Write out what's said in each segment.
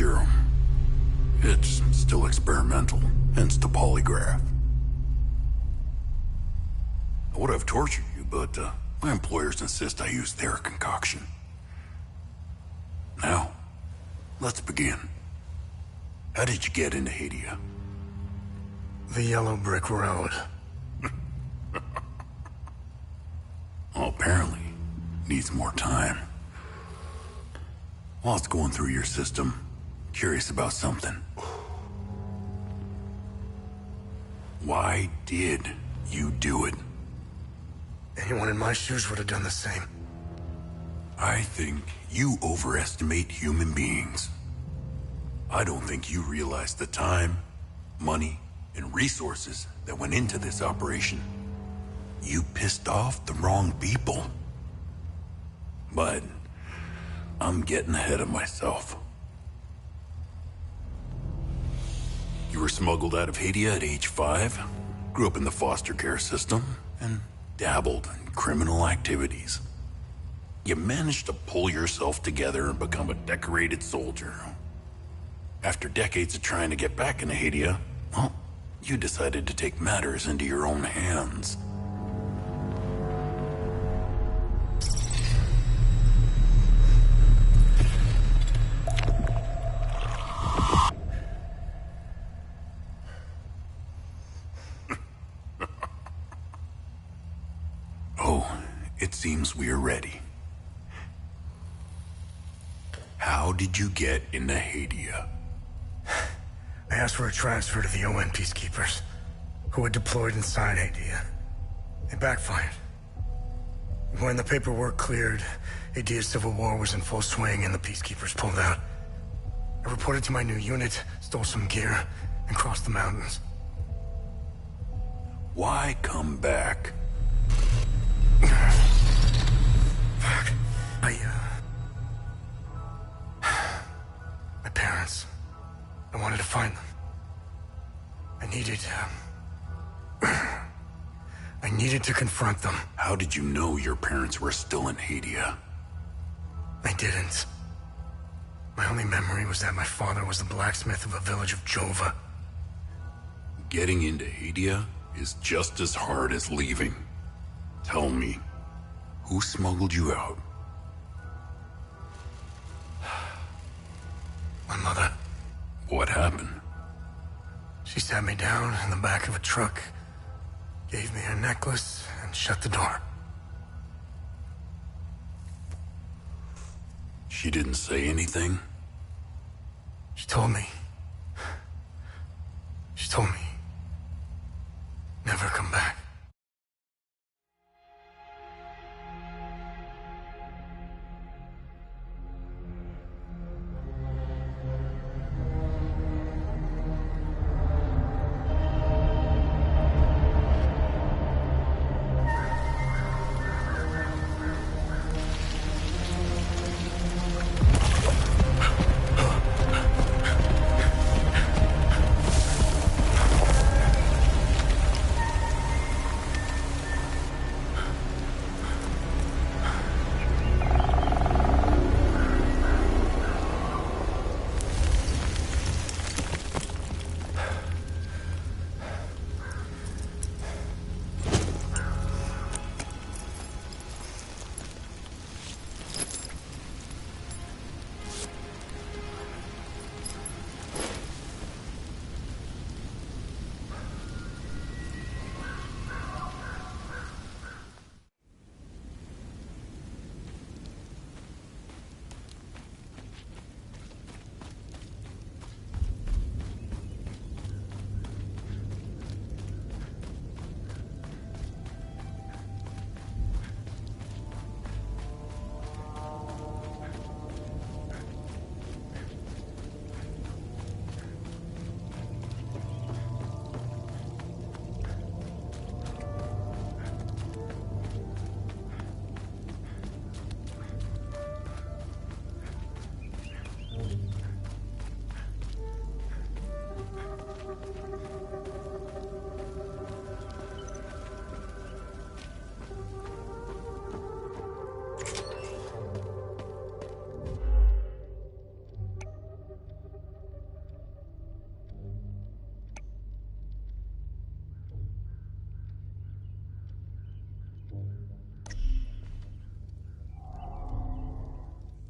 serum. It's still experimental, hence the polygraph. I would have tortured you, but my employers insist I use their concoction. Now, let's begin. How did you get into Hadia? The Yellow Brick Road. Well, apparently, needs more time. While it's going through your system, curious about something. Why did you do it? Anyone in my shoes would have done the same. I think you overestimate human beings. I don't think you realize the time, money, and resources that went into this operation. You pissed off the wrong people. But I'm getting ahead of myself. You were smuggled out of Hadia at age 5, grew up in the foster care system, and dabbled in criminal activities. You managed to pull yourself together and become a decorated soldier. After decades of trying to get back into Hadia, well, you decided to take matters into your own hands. It seems we are ready. How did you get into Hadia? I asked for a transfer to the UN peacekeepers, who had deployed inside Hadia. It backfired. When the paperwork cleared, Hadia's civil war was in full swing and the peacekeepers pulled out. I reported to my new unit, stole some gear, and crossed the mountains. Why come back? My parents. I wanted to find them. I needed to confront them. How did you know your parents were still in Hadia? I didn't. My only memory was that my father was the blacksmith of a village of Jova. Getting into Hadia is just as hard as leaving. Tell me, who smuggled you out? My mother. What happened? She sat me down in the back of a truck, gave me her necklace, and shut the door. She didn't say anything? She told me, never come back.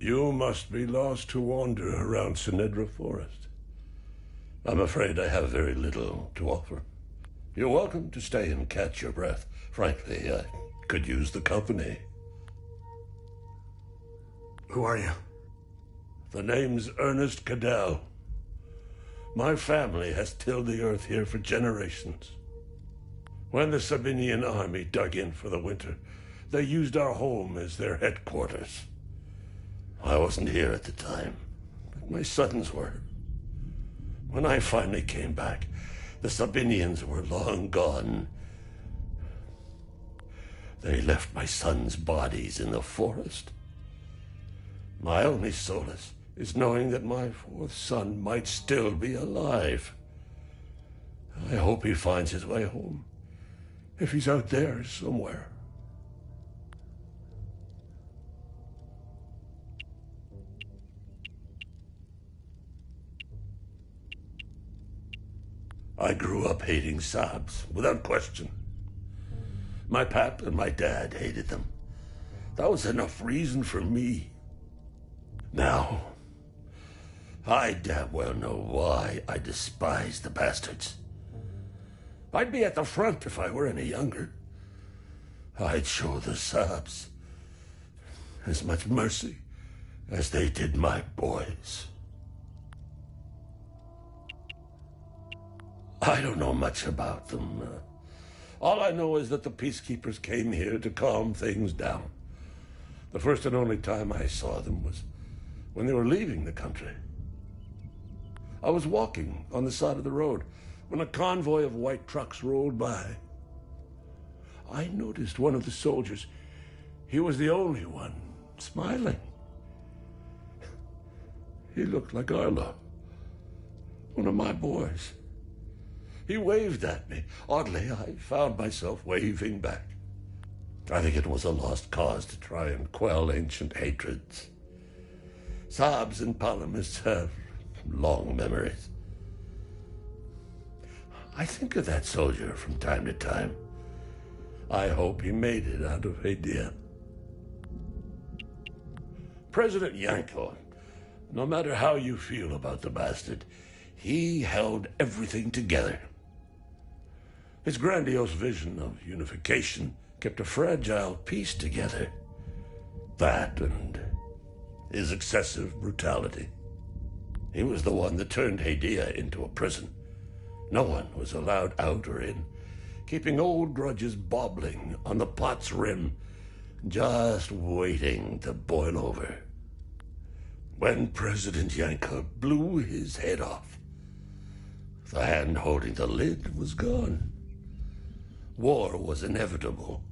You must be lost to wander around Sinedra Forest. I'm afraid I have very little to offer. You're welcome to stay and catch your breath. Frankly, I could use the company. Who are you? The name's Ernest Cadell. My family has tilled the earth here for generations. When the Sabinian army dug in for the winter, they used our home as their headquarters. I wasn't here at the time, but my sons were. When I finally came back, the Sabinians were long gone. They left my sons' bodies in the forest. My only solace is knowing that my fourth son might still be alive. I hope he finds his way home, if he's out there somewhere. I grew up hating Sabs, without question. My pap and my dad hated them. That was enough reason for me. Now, I damn well know why I despise the bastards. I'd be at the front if I were any younger. I'd show the Sabs as much mercy as they did my boys. I don't know much about them. All I know is that the peacekeepers came here to calm things down. The first and only time I saw them was when they were leaving the country. I was walking on the side of the road when a convoy of white trucks rolled by. I noticed one of the soldiers. He was the only one smiling. He looked like Arlo, one of my boys. He waved at me. Oddly, I found myself waving back. I think it was a lost cause to try and quell ancient hatreds. Sabs and Palamists have long memories. I think of that soldier from time to time. I hope he made it out of Hadia. President Yanko, no matter how you feel about the bastard, he held everything together. His grandiose vision of unification kept a fragile peace together. That and his excessive brutality. He was the one that turned Hadia into a prison. No one was allowed out or in, keeping old grudges bobbling on the pot's rim, just waiting to boil over. When President Yanko blew his head off, the hand holding the lid was gone. War was inevitable.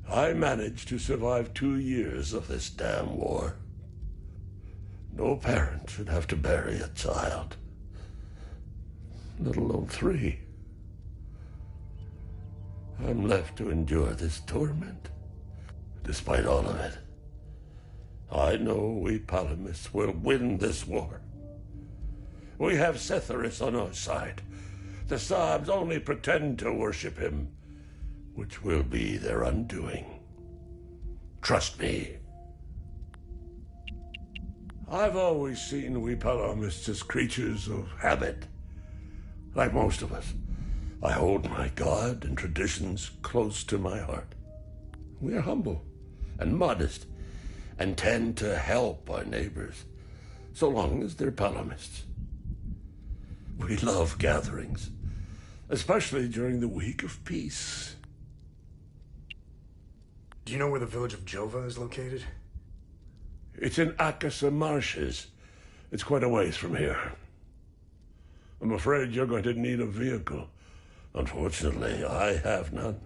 I managed to survive 2 years of this damn war. No parent should have to bury a child, let alone 3. I'm left to endure this torment. Despite all of it, I know we Palamists will win this war. We have Setharis on our side. The Sabs only pretend to worship him, which will be their undoing. Trust me. I've always seen we Palamists as creatures of habit. Like most of us, I hold my God and traditions close to my heart. We are humble and modest and tend to help our neighbors, so long as they're Palamists. We love gatherings, especially during the week of peace. Do you know where the village of Jova is located? It's in Akasa Marshes. It's quite a ways from here. I'm afraid you're going to need a vehicle. Unfortunately, I have none.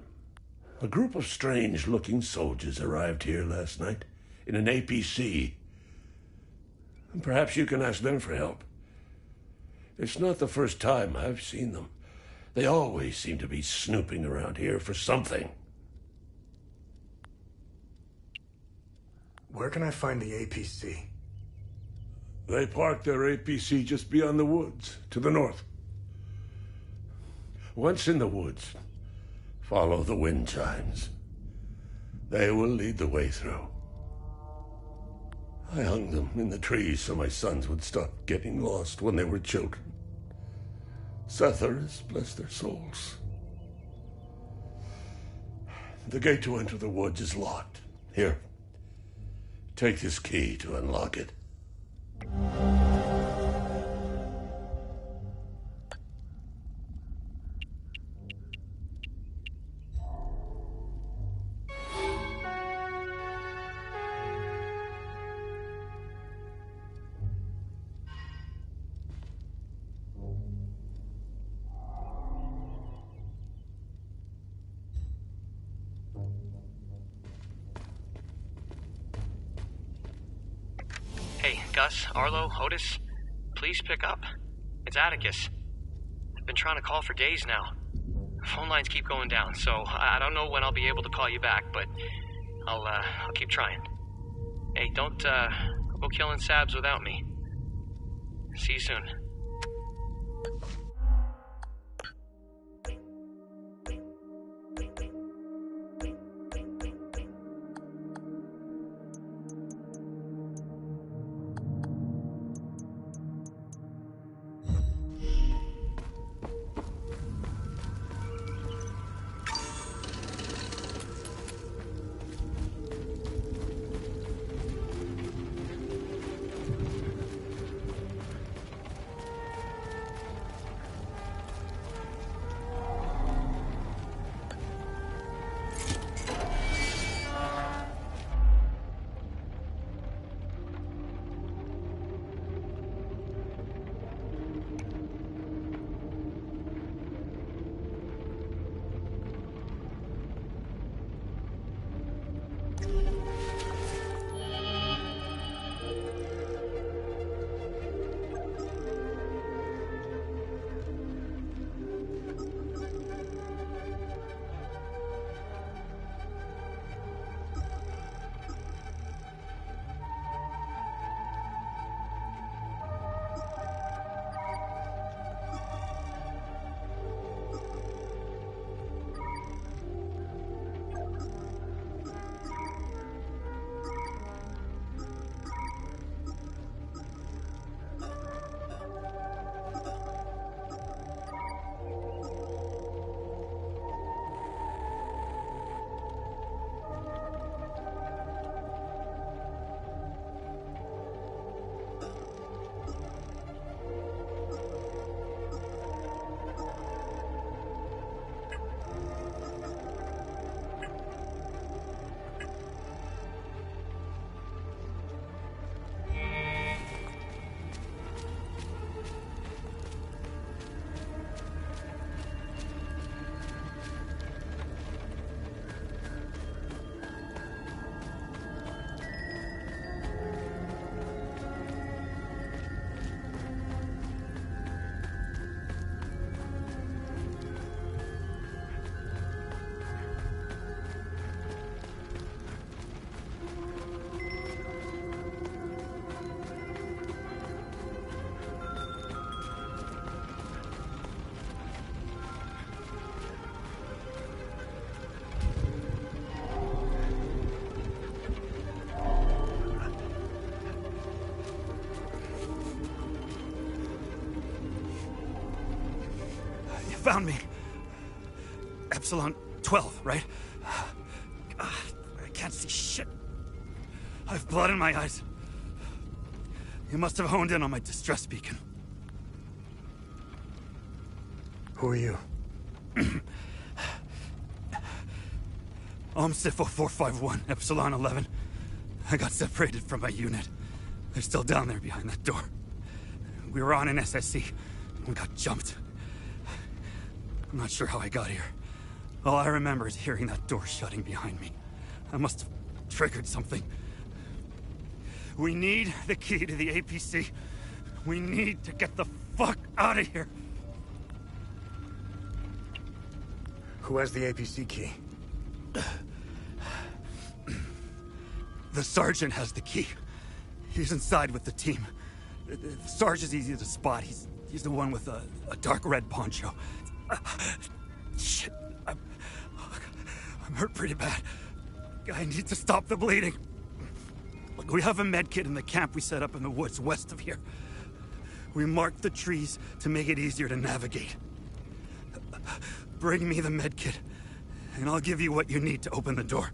A group of strange-looking soldiers arrived here last night in an APC. And perhaps you can ask them for help. It's not the first time I've seen them. They always seem to be snooping around here for something. Where can I find the APC? They parked their APC just beyond the woods, to the north. Once in the woods, follow the wind chimes. They will lead the way through. I hung them in the trees so my sons would stop getting lost when they were children. Setharis, bless their souls. The gate to enter the woods is locked. Here, take this key to unlock it. Hey, Gus, Arlo, Otis, please pick up. It's Atticus. I've been trying to call for days now. Phone lines keep going down, so I don't know when I'll be able to call you back, but I'll keep trying. Hey, don't go killing Sabs without me. See you soon. Found me. Epsilon 12, right? I can't see shit. I have blood in my eyes. You must have honed in on my distress beacon. Who are you? Sifo 451, Epsilon 11. I got separated from my unit. They're still down there behind that door. We were on an SSC. We got jumped. I'm not sure how I got here. All I remember is hearing that door shutting behind me. I must have triggered something. We need the key to the APC. We need to get the fuck out of here. Who has the APC key? The sergeant has the key. He's inside with the team. The Sarge is easy to spot. He's the one with a dark red poncho. Shit. I'm hurt pretty bad. I need to stop the bleeding. We have a medkit in the camp we set up in the woods west of here. We marked the trees to make it easier to navigate. Bring me the medkit, and I'll give you what you need to open the door.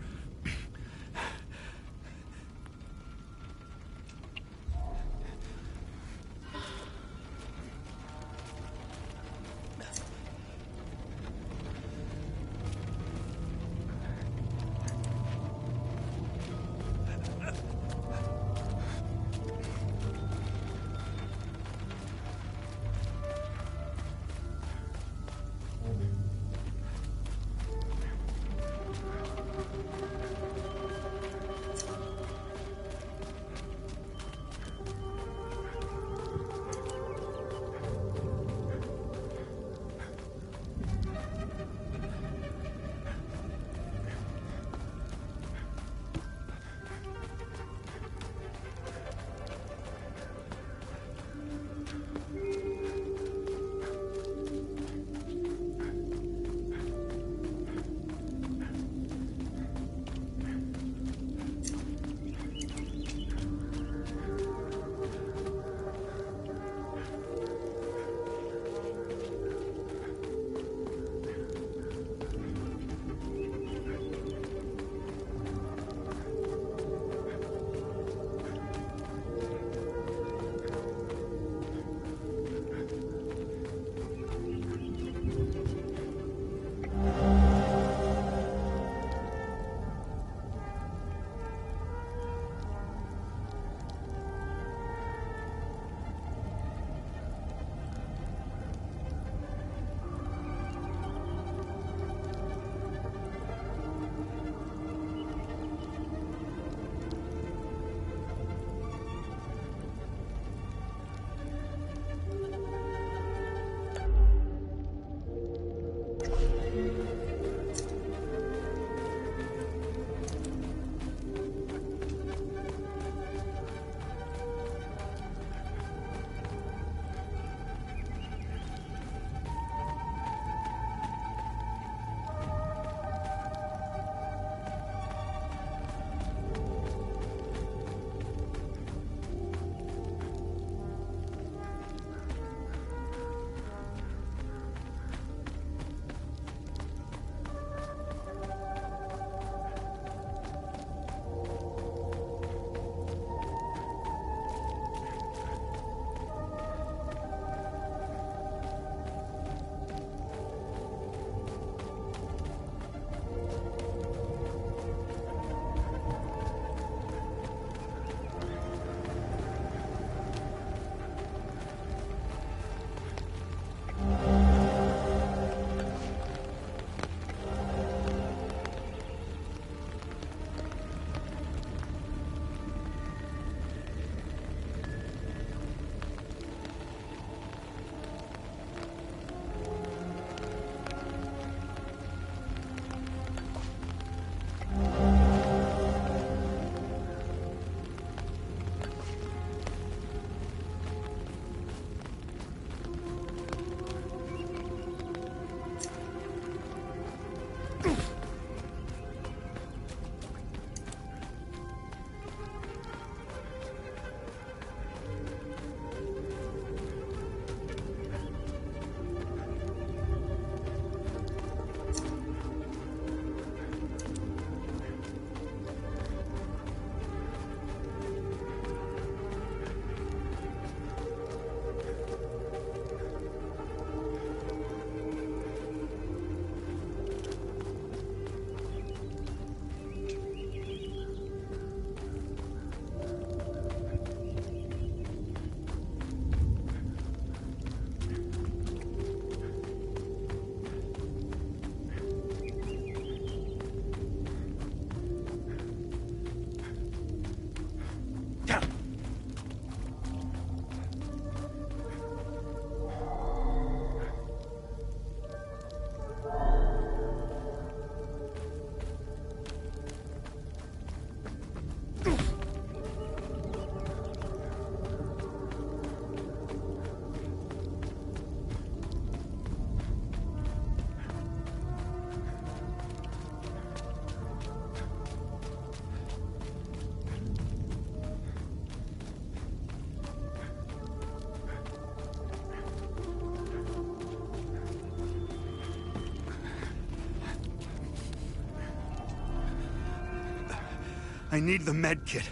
I need the med kit.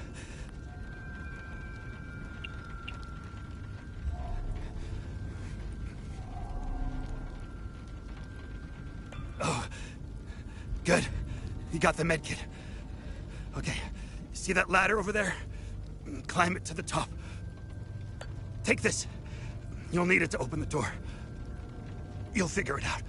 Oh, good. You got the med kit. Okay, see that ladder over there? Climb it to the top. Take this. You'll need it to open the door. You'll figure it out.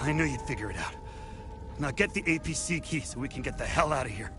I knew you'd figure it out. Now get the APC key so we can get the hell out of here.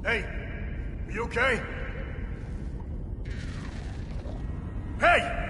Hey, are you okay? Hey!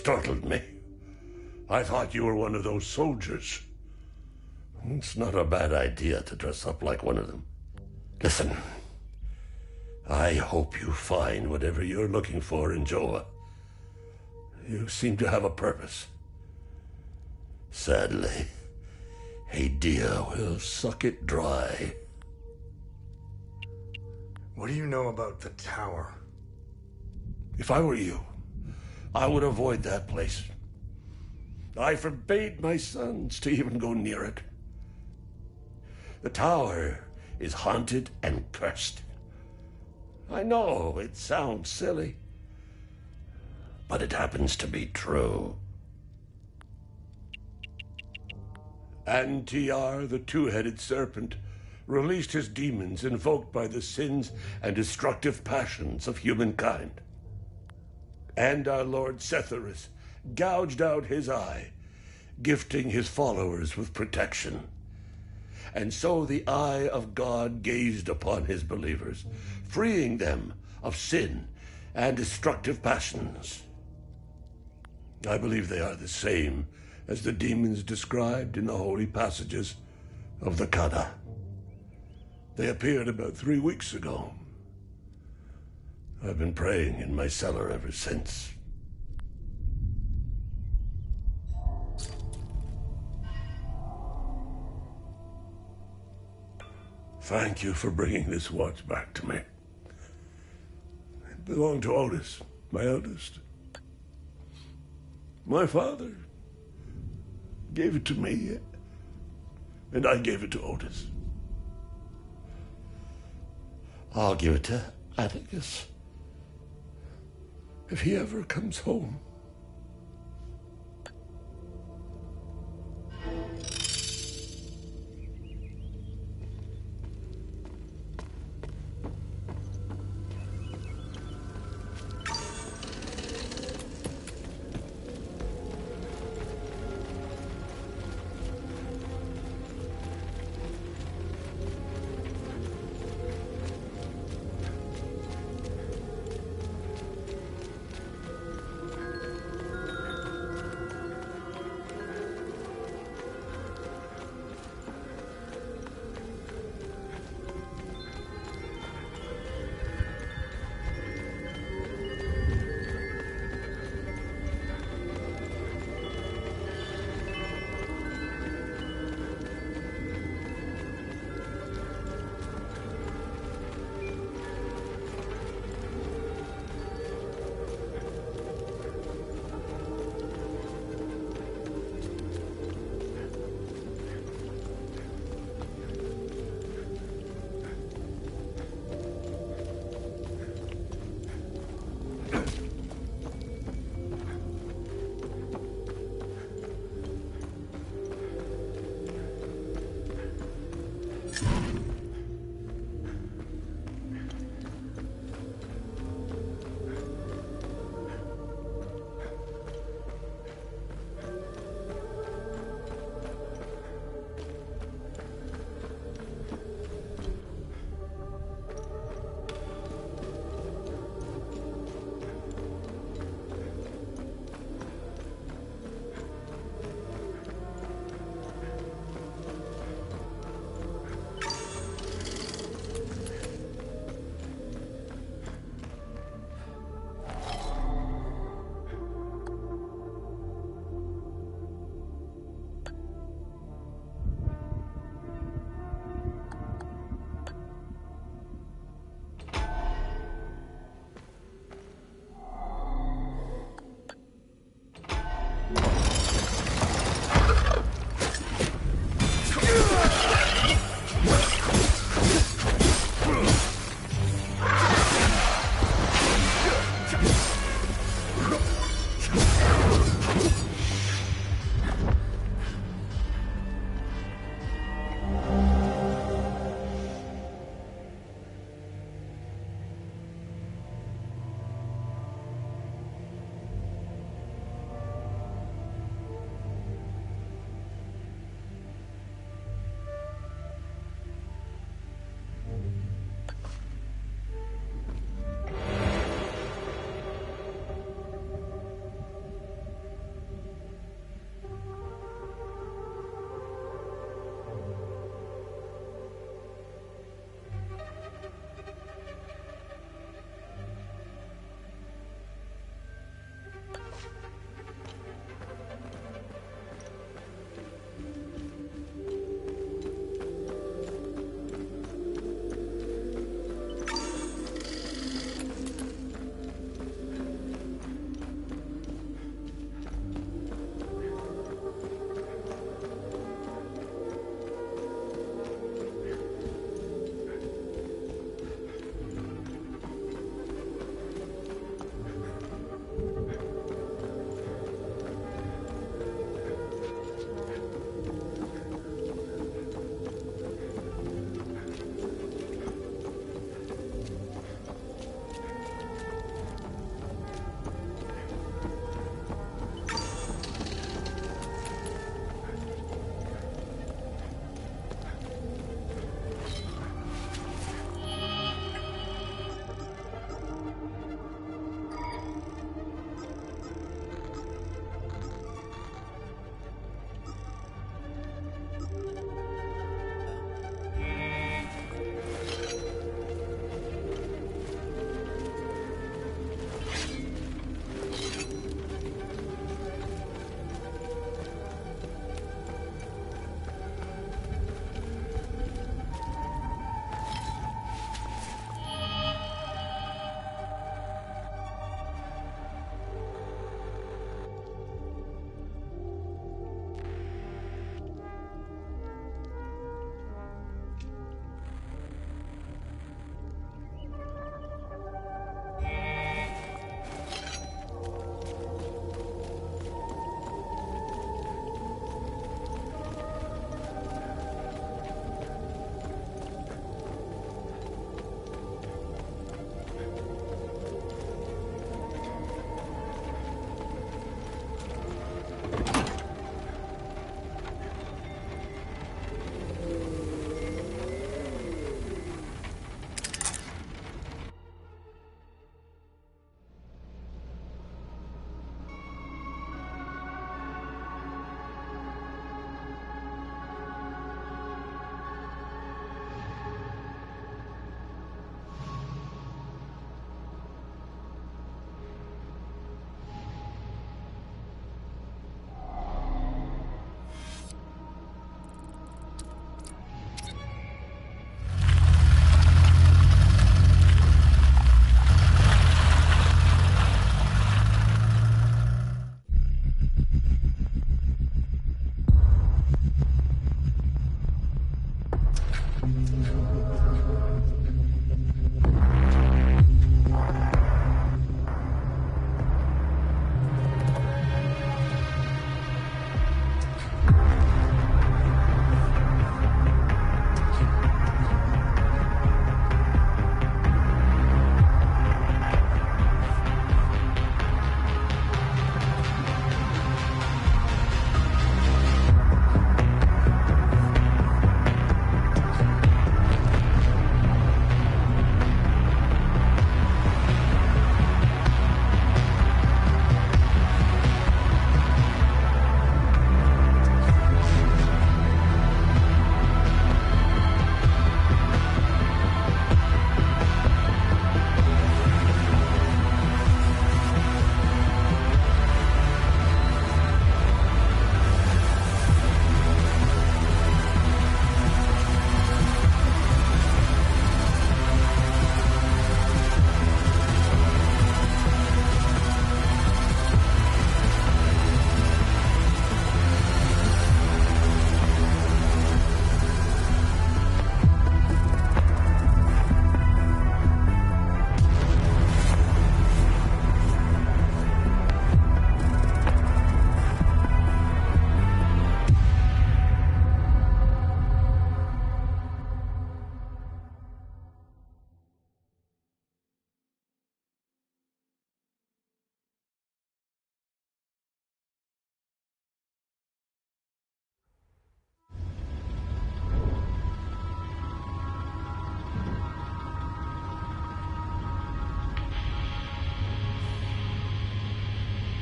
startled me. I thought you were one of those soldiers. It's not a bad idea to dress up like one of them. Listen, I hope you find whatever you're looking for in Joa. You seem to have a purpose. Sadly, Hadia will suck it dry. What do you know about the tower? If I were you, I would avoid that place. I forbade my sons to even go near it. The tower is haunted and cursed. I know it sounds silly, but it happens to be true. Antiar, the two-headed serpent, released his demons invoked by the sins and destructive passions of humankind. And our Lord Setharus gouged out his eye, gifting his followers with protection. And so the eye of God gazed upon his believers, freeing them of sin and destructive passions. I believe they are the same as the demons described in the holy passages of the Kada. They appeared about 3 weeks ago. I've been praying in my cellar ever since. Thank you for bringing this watch back to me. It belonged to Otis, my eldest. My father gave it to me, and I gave it to Otis. I'll give it to Atticus if he ever comes home.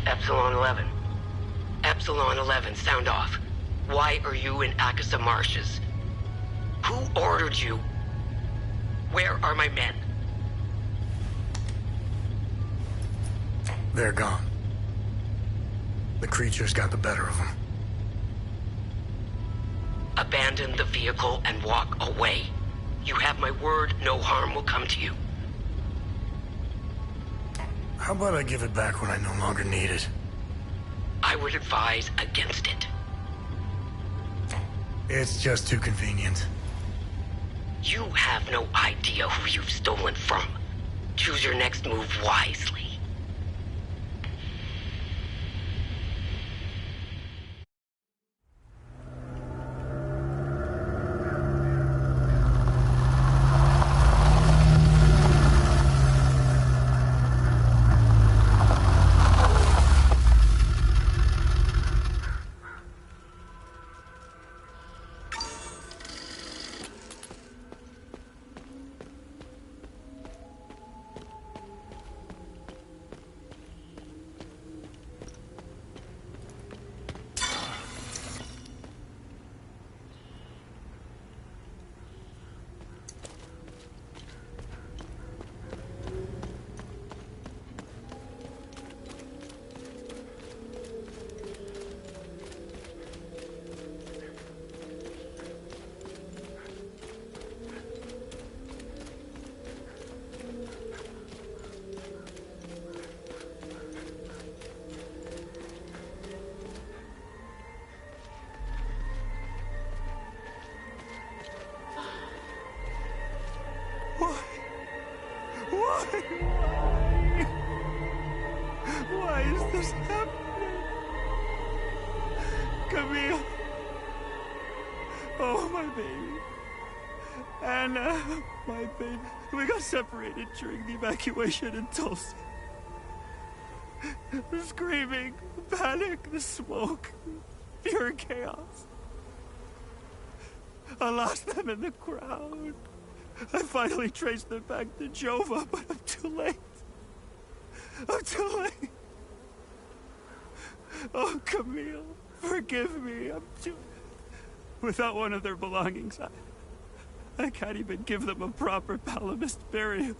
Epsilon 11. Epsilon 11, sound off. Why are you in Akasa Marshes? Who ordered you? Where are my men? They're gone. The creatures got the better of them. Abandon the vehicle and walk away. You have my word, no harm will come to you. How about I give it back when I no longer need it? I would advise against it. It's just too convenient. You have no idea who you've stolen from. Choose your next move wisely. Why is this happening? Camille. Oh, my baby. Anna, my baby. We got separated during the evacuation in Tulsa. The screaming, the panic, the smoke, pure chaos. I lost them in the crowd. I finally traced them back to Jova, but I'm too late. I'm too late. Oh, Camille, forgive me. I'm too... Without one of their belongings, I can't even give them a proper Palamist burial.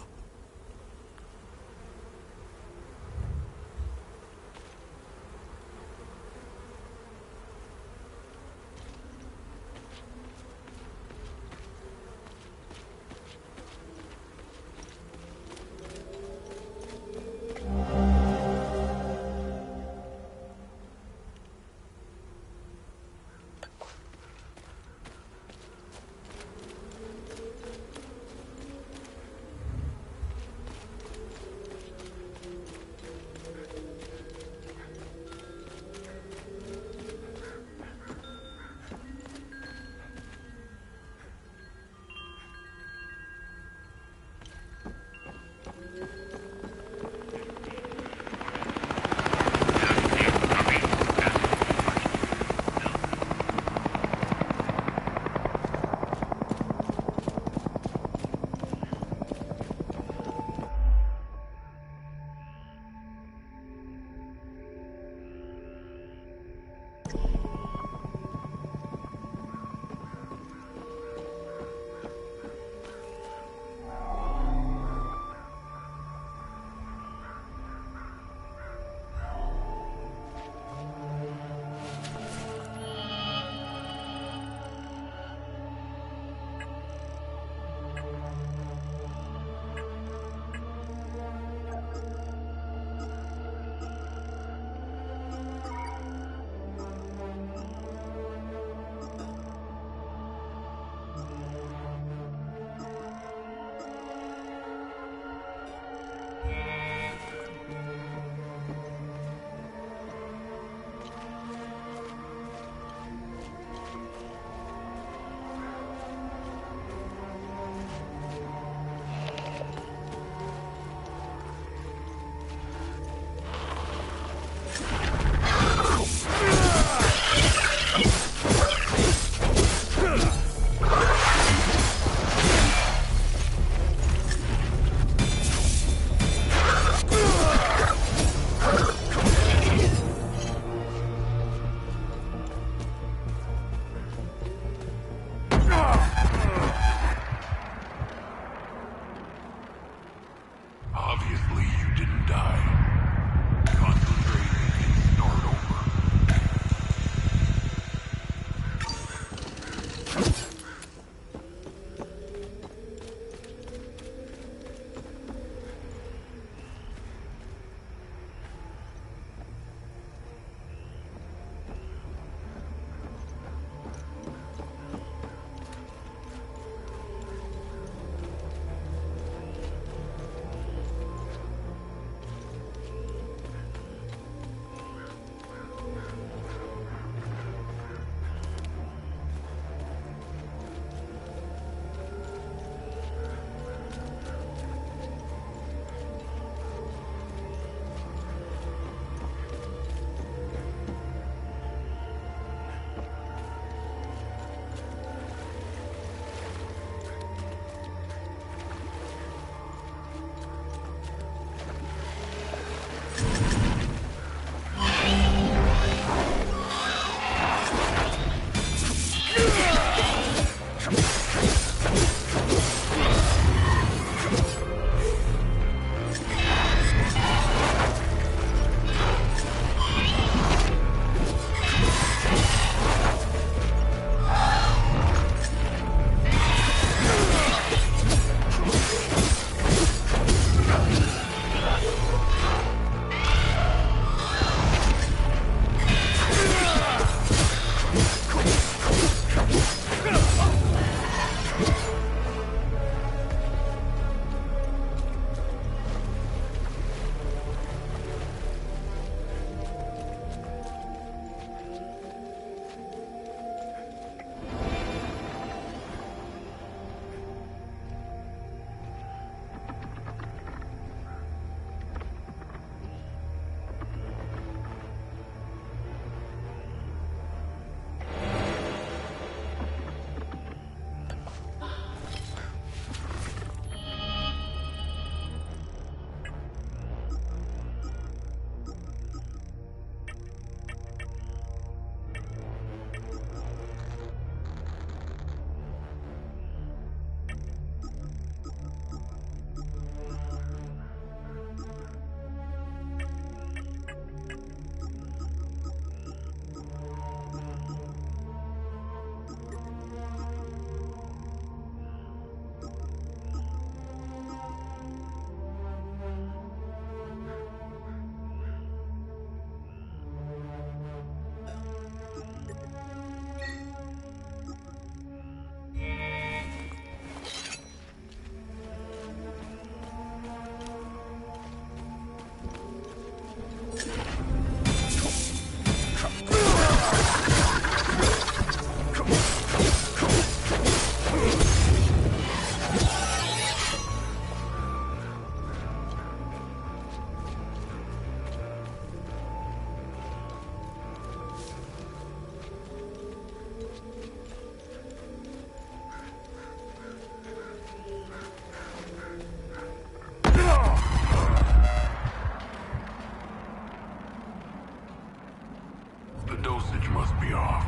The dosage must be off.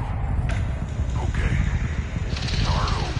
Okay. Start over.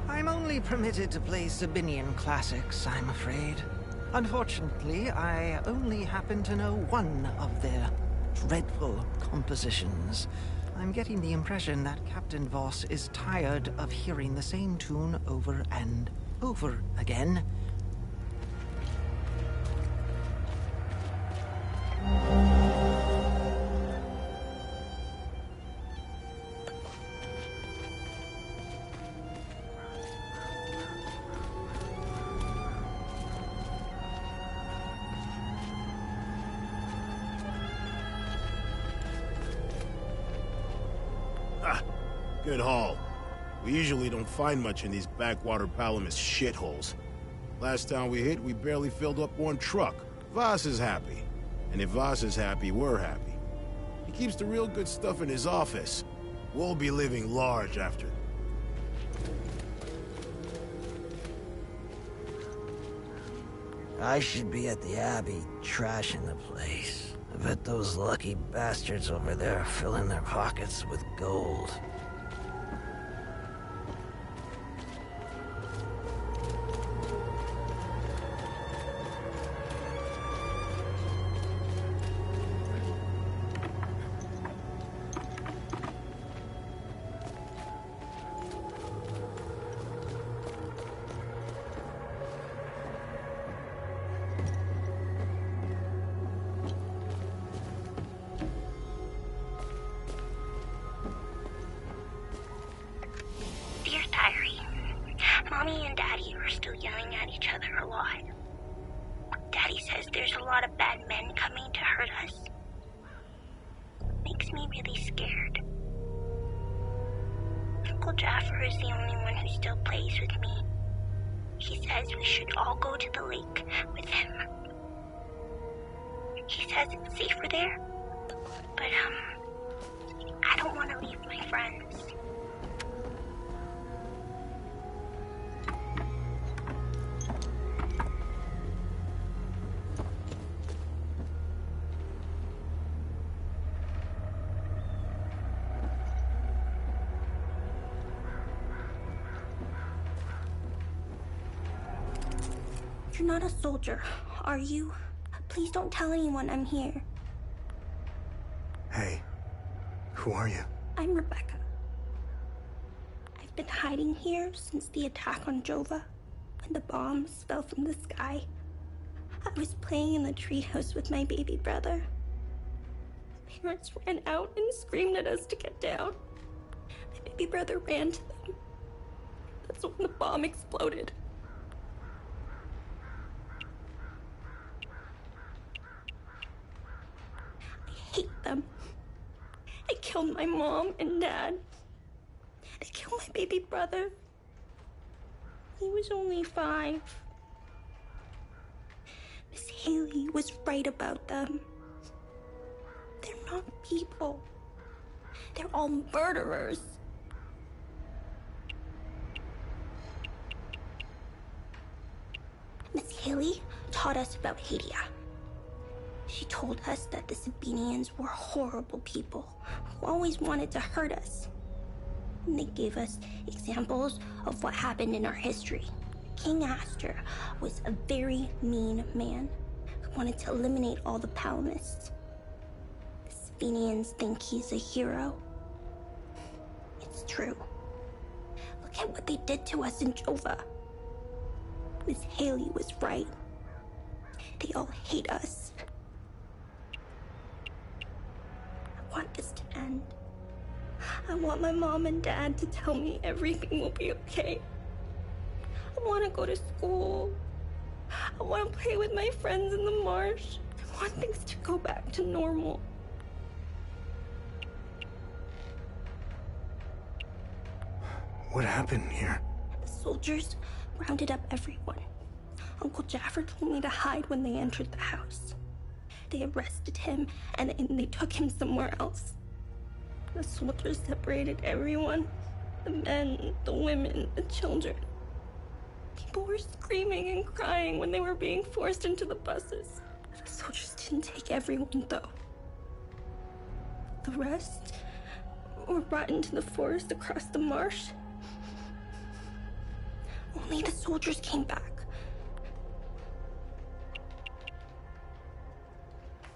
I'm only permitted to play Sabinian classics, I'm afraid. Unfortunately, I only happen to know one of their dreadful compositions. I'm getting the impression that Captain Voss is tired of hearing the same tune over and over again. Good haul. We usually don't find much in these backwater Palamas shitholes. Last time we hit, we barely filled up one truck. Voss is happy. And if Voss is happy, we're happy. He keeps the real good stuff in his office. We'll be living large after. I should be at the Abbey, trashing the place. I bet those lucky bastards over there are filling their pockets with gold. Dear Diary, Mommy and Daddy are still yelling at each other a lot. Daddy says there's a lot of bad men coming to hurt us. Makes me really scared. Uncle Jaffer is the only one who still plays with me. He says we should all go to the lake with him. He says it's safer there. But, I don't want to leave my friends. You're not a soldier, are you? Please don't tell anyone I'm here. Hey, who are you? I'm Rebecca. I've been hiding here since the attack on Jova, when the bombs fell from the sky. I was playing in the treehouse with my baby brother. My parents ran out and screamed at us to get down. My baby brother ran to them. That's when the bomb exploded. I hate them. I killed my mom and dad. I killed my baby brother. He was only 5. Miss Haley was right about them. They're not people. They're all murderers. Miss Haley taught us about Hadia. She told us that the Sabinians were horrible people who always wanted to hurt us. And they gave us examples of what happened in our history. King Astor was a very mean man who wanted to eliminate all the Palamists. The Sabinians think he's a hero. It's true. Look at what they did to us in Jova. Miss Haley was right. They all hate us. I want this to end. I want my mom and dad to tell me everything will be okay. I want to go to school. I want to play with my friends in the marsh. I want things to go back to normal. What happened here? The soldiers rounded up everyone. Uncle Jaffer told me to hide when they entered the house. They arrested him and they took him somewhere else. The soldiers separated everyone. The men, the women, the children. People were screaming and crying when they were being forced into the buses. The soldiers didn't take everyone, though. The rest were brought into the forest across the marsh. Only the soldiers came back.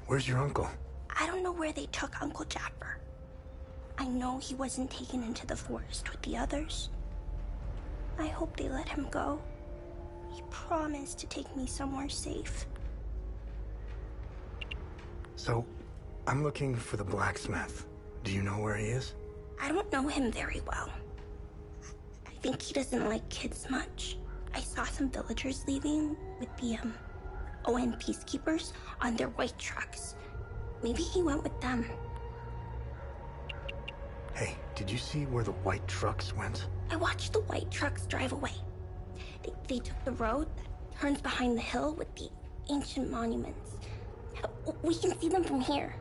Where's your uncle? I don't know where they took Uncle Jaffer. I know he wasn't taken into the forest with the others. I hope they let him go. He promised to take me somewhere safe. So, I'm looking for the blacksmith. Do you know where he is? I don't know him very well. I think he doesn't like kids much. I saw some villagers leaving with the, ON peacekeepers on their white trucks. Maybe he went with them. Hey, did you see where the white trucks went? I watched the white trucks drive away. They took the road that turns behind the hill with the ancient monuments. We can see them from here.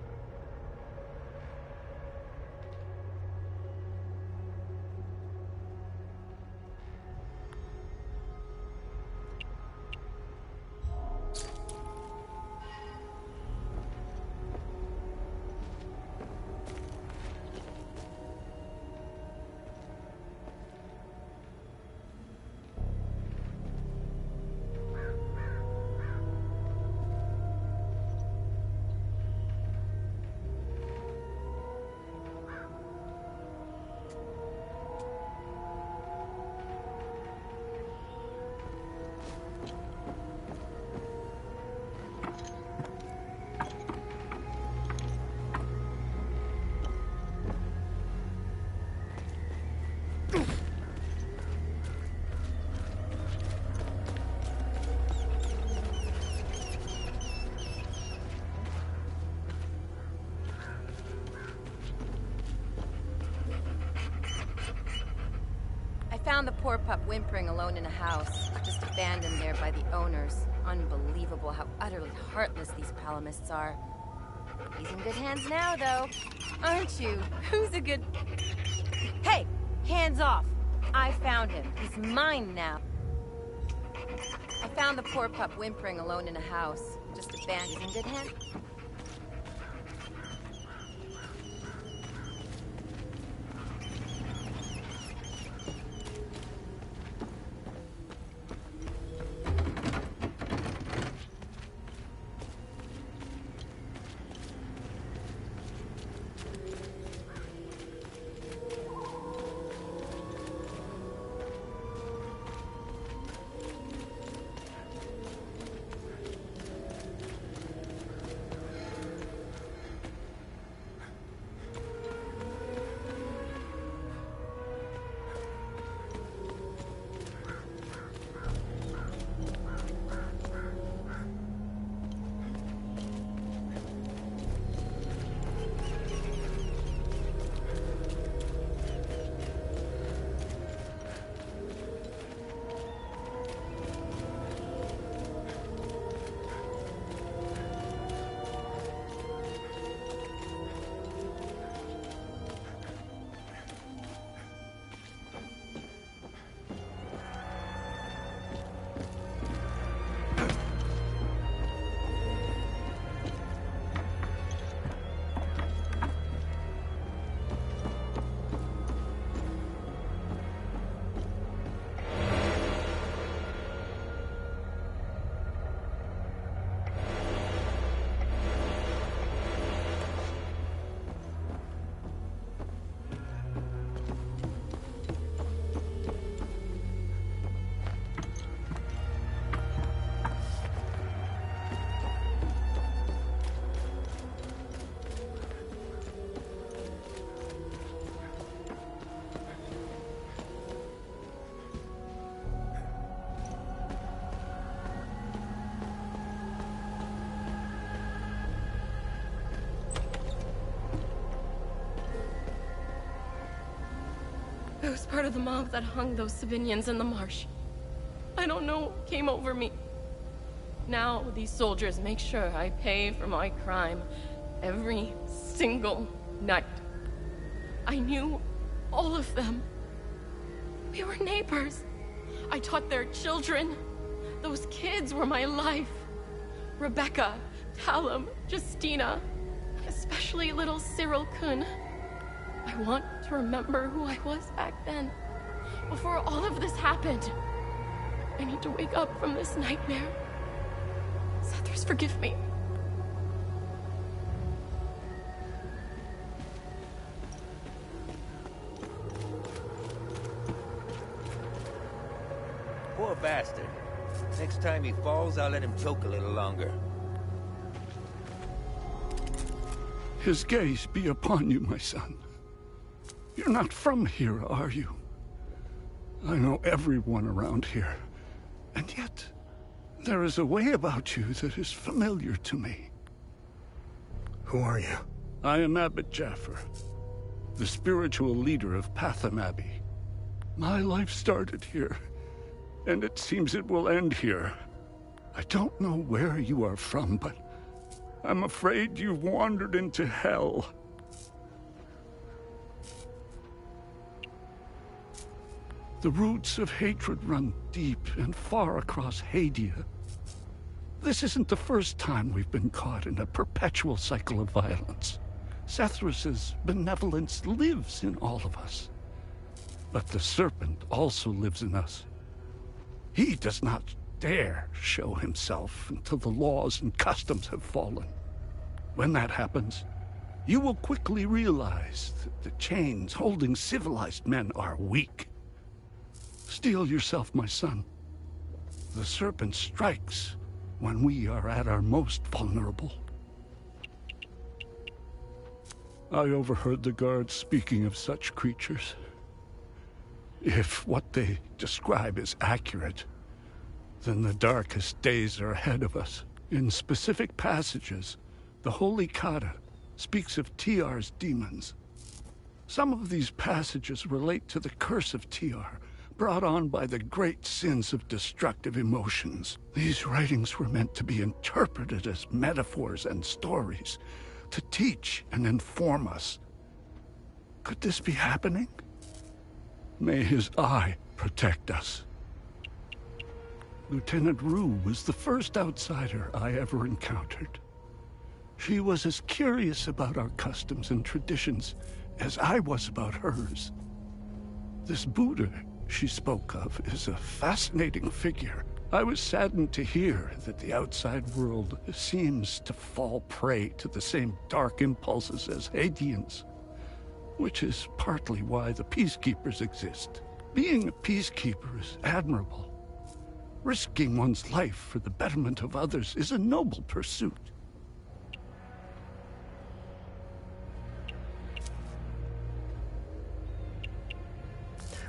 Found the poor pup whimpering alone in a house. Just a abandoned there by the owners. Unbelievable how utterly heartless these Palamists are. He's in good hands now, though. Aren't you? Who's a good... Hey! Hands off! I found him. He's mine now. I found the poor pup whimpering alone in a house. Just abandoned. He's in good hands. I was part of the mob that hung those civilians in the marsh. I don't know what came over me. Now these soldiers make sure I pay for my crime every single night. I knew all of them. We were neighbors. I taught their children. Those kids were my life. Rebecca, Talum, Justina, especially little Cyril Kun. I want to remember who I was back then, before all of this happened. I need to wake up from this nightmare. Sethers, forgive me. Poor bastard. Next time he falls, I'll let him choke a little longer. His gaze be upon you, my son. You're not from here, are you? I know everyone around here. And yet, there is a way about you that is familiar to me. Who are you? I am Abbot Jaffer, the spiritual leader of Patham Abbey. My life started here, and it seems it will end here. I don't know where you are from, but I'm afraid you've wandered into hell. The roots of hatred run deep and far across Hadia. This isn't the first time we've been caught in a perpetual cycle of violence. Sethrus's benevolence lives in all of us. But the Serpent also lives in us. He does not dare show himself until the laws and customs have fallen. When that happens, you will quickly realize that the chains holding civilized men are weak. Steel yourself, my son. The Serpent strikes when we are at our most vulnerable. I overheard the guards speaking of such creatures. If what they describe is accurate, then the darkest days are ahead of us. In specific passages, the Holy Kata speaks of TR's demons. Some of these passages relate to the curse of TR, brought on by the great sins of destructive emotions. These writings were meant to be interpreted as metaphors and stories, to teach and inform us. Could this be happening? May his eye protect us. Lieutenant Rue was the first outsider I ever encountered. She was as curious about our customs and traditions as I was about hers. This Buddha she spoke of is a fascinating figure. I was saddened to hear that the outside world seems to fall prey to the same dark impulses as Hadeans, which is partly why the Peacekeepers exist. Being a peacekeeper is admirable. Risking one's life for the betterment of others is a noble pursuit.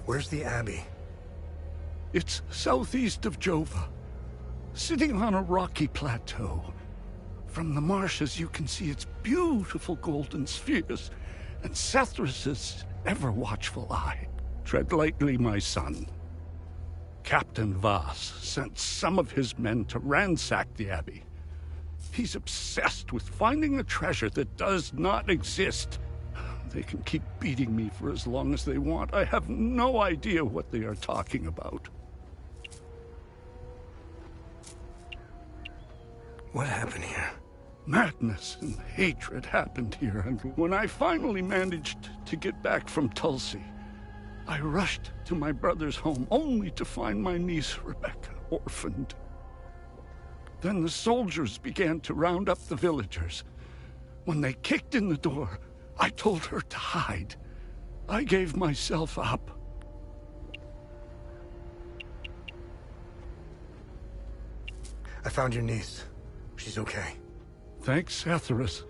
Where's the Abbey? It's southeast of Jova, sitting on a rocky plateau. From the marshes you can see its beautiful golden spheres and Sethrus's ever-watchful eye. Tread lightly, my son. Captain Voss sent some of his men to ransack the Abbey. He's obsessed with finding a treasure that does not exist. They can keep beating me for as long as they want. I have no idea what they are talking about. What happened here? Madness and hatred happened here, and when I finally managed to get back from Tulsi, I rushed to my brother's home only to find my niece Rebecca orphaned. Then the soldiers began to round up the villagers. When they kicked in the door, I told her to hide. I gave myself up. I found your niece. She's okay. Thanks, Sethrus.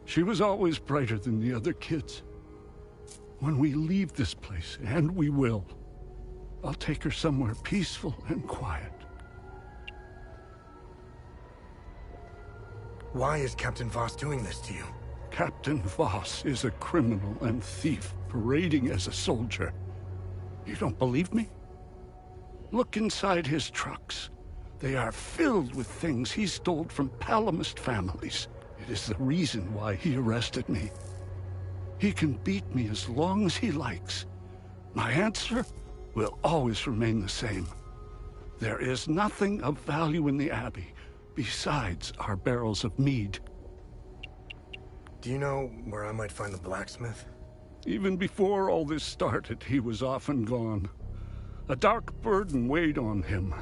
She was always brighter than the other kids. When we leave this place, and we will, I'll take her somewhere peaceful and quiet. Why is Captain Voss doing this to you? Captain Voss is a criminal and thief parading as a soldier. You don't believe me? Look inside his trucks. They are filled with things he stole from Palamist families. It is the reason why he arrested me. He can beat me as long as he likes. My answer will always remain the same. There is nothing of value in the Abbey besides our barrels of mead. Do you know where I might find the blacksmith? Even before all this started, he was off and gone. A dark burden weighed on him.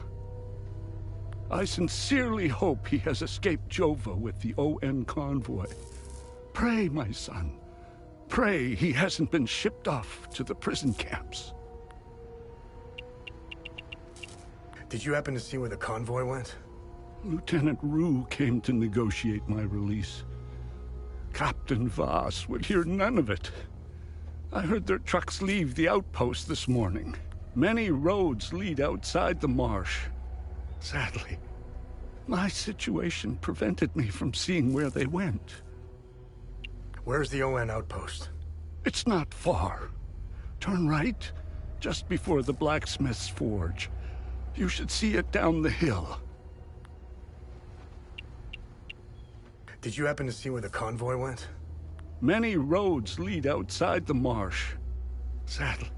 I sincerely hope he has escaped Jova with the ON convoy. Pray, my son. Pray he hasn't been shipped off to the prison camps. Did you happen to see where the convoy went? Lieutenant Rue came to negotiate my release. Captain Voss would hear none of it. I heard their trucks leave the outpost this morning. Many roads lead outside the marsh. Sadly, my situation prevented me from seeing where they went. Where's the ON outpost? It's not far. Turn right, just before the blacksmith's forge. You should see it down the hill. Did you happen to see where the convoy went? Many roads lead outside the marsh. Sadly,